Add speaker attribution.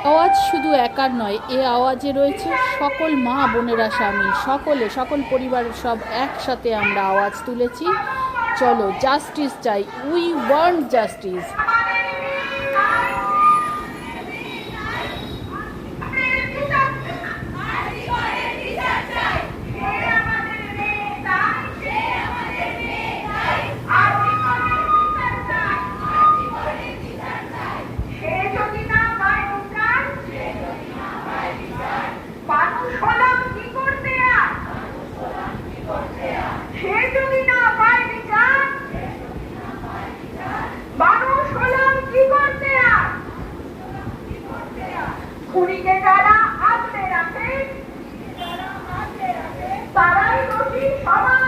Speaker 1: আওয়াজ শুধু একার নয়, এ আওয়াজে রয়েছে সকল মা বোনেরা সামিল, সকল পরিবারের সব একসাথে আমরা আওয়াজ তুলেছি। চলো, জাস্টিস চাই, উই ওয়ান্ট জাস্টিস।
Speaker 2: খুনিকে যারা আগলে রাখে তারাই দোষী, সবাই